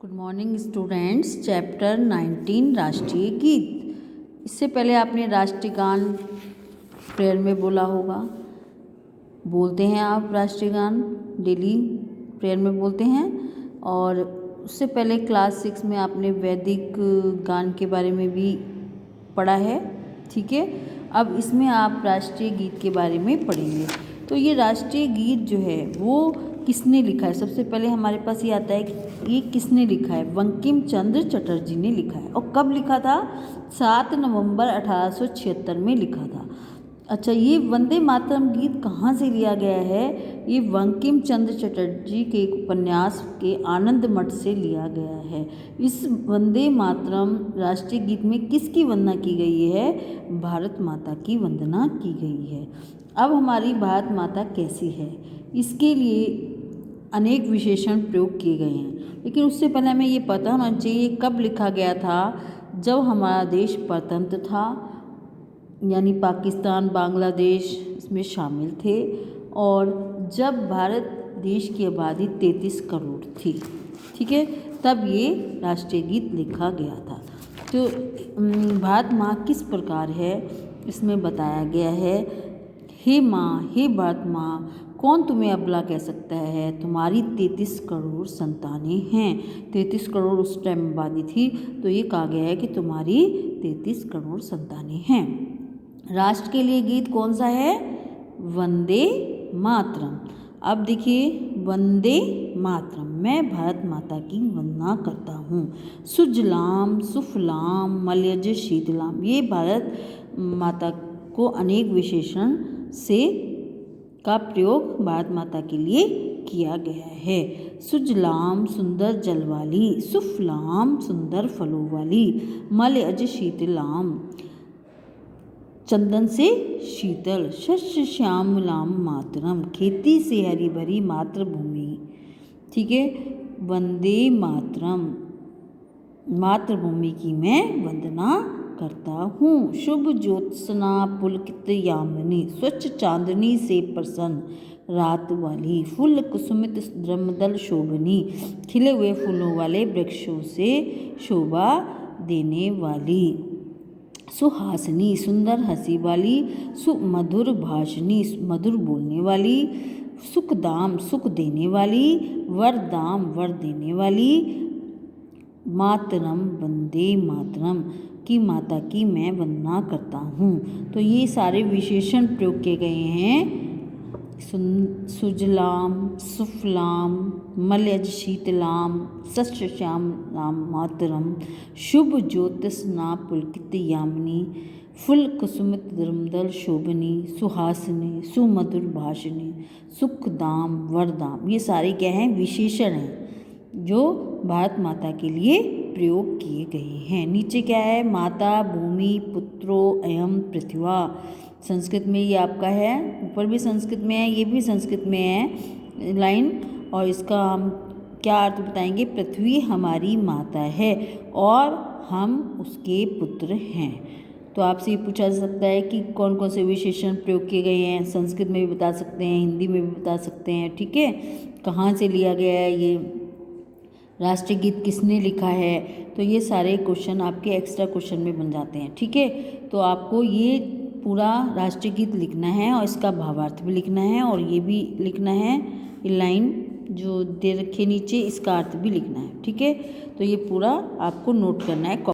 Good morning students. Chapter 19 राष्ट्रीय गीत। इससे पहले आपने राष्ट्रीय गान प्रेयर में बोला होगा। बोलते हैं आप राष्ट्रीय गान, डेली प्रेयर में बोलते हैं। और उससे पहले क्लास 6 में आपने वैदिक गान के बारे में भी पढ़ा है, ठीक है। अब इसमें आप राष्ट्रीय गीत के बारे में पढ़ेंगे। तो ये राष्ट्रीय गीत जो है वो किसने लिखा है, सबसे पहले हमारे पास ये आता है कि ये किसने लिखा है। बंकिम चंद्र चटर्जी ने लिखा है। और कब लिखा था? 7 नवंबर 1876 में लिखा था। अच्छा, ये वंदे मातरम गीत कहाँ से लिया गया है? ये बंकिम चंद्र चटर्जी के एक उपन्यास के आनंद मठ से लिया गया है। इस वंदे मातरम राष्ट्रीय गीत में किसकी वंदना की गई है? भारत माता की वंदना की गई है। अब हमारी भारत माता कैसी है, इसके लिए अनेक विशेषण प्रयोग किए गए हैं, लेकिन उससे पहले हमें ये पता होना चाहिए कब लिखा गया था। जब हमारा देश स्वतंत्र था, यानी पाकिस्तान, बांग्लादेश इसमें शामिल थे, और जब भारत देश की आबादी 33 करोड़ थी, ठीक है, तब ये राष्ट्रीय गीत लिखा गया था। तो भारत माँ किस प्रकार है इसमें बताया गया है। हे माँ, हे भारत माँ, कौन तुम्हें अबला कह सकता है? तुम्हारी 33 करोड़ संतानें हैं। 33 करोड़ उस टाइम आबादी थी, तो ये कहा गया है कि तुम्हारी 33 करोड़ संतानें हैं। राष्ट्र के लिए गीत कौन सा है? वंदे मातरम। अब देखिए, वंदे मातरम, मैं भारत माता की वंदना करता हूँ। सुजलाम सुफलाम मलयज शीतलाम, ये भारत माता को अनेक विशेषण से का प्रयोग भारत माता के लिए किया गया है। सुजलाम, सुंदर जल वाली, सुफलाम, सुंदर फलों वाली, मलयज शीतलाम, चंदन से शीतल, शस्य श्यामलाम मातरम, खेती से हरी भरी मातृभूमि, ठीक है। वंदे मातरम, मातृभूमि की मैं वंदना करता हूँ। शुभ ज्योत्सना पुलकित यामिनी, स्वच्छ चांदनी से प्रसन्न रात वाली, फूल कुसुमित द्रमदल शोभनी, खिले हुए फूलों वाले वृक्षों से शोभा देने वाली, सुहासिनी, सुंदर हंसी वाली, सुमधुर भाषिनी, मधुर बोलने वाली, सुखदाम, सुख देने वाली, वरदाम, वर देने वाली, मातरम, वंदे मातरम की माता की मैं वंदना करता हूँ। तो ये सारे विशेषण प्रयोग किए गए हैं। सुजलाम, सुफलाम, मलयज शीतलाम, शस्य श्यामलाम मातरम, शुभ ज्योत्सना पुलकित यामिनी, फुल कुसुमित द्रमदल शोभनी, सुहासिनी, सुमधुर भाषिनी, सुखदाम, वरदाम, ये सारे क्या हैं? विशेषण हैं जो भारत माता के लिए प्रयोग किए गए हैं। नीचे क्या है? माता, भूमि, पुत्रो, अयम पृथ्वा। संस्कृत में ये आपका है, ऊपर भी संस्कृत में है, ये भी संस्कृत में है लाइन। और इसका हम क्या अर्थ बताएंगे? पृथ्वी हमारी माता है और हम उसके पुत्र हैं। तो आपसे ये पूछा जा सकता है कि कौन कौन से विशेषण प्रयोग किए गए हैं। संस्कृत में भी बता सकते हैं, हिंदी में भी बता सकते हैं, ठीक है। कहाँ से लिया गया है ये राष्ट्रीय गीत, किसने लिखा है? तो ये सारे क्वेश्चन आपके एक्स्ट्रा क्वेश्चन में बन जाते हैं, ठीक है। तो आपको ये पूरा राष्ट्रीय गीत लिखना है और इसका भावार्थ भी लिखना है, और ये भी लिखना है, ये लाइन जो दे रखी है नीचे, इसका अर्थ भी लिखना है, ठीक है। तो ये पूरा आपको नोट करना है।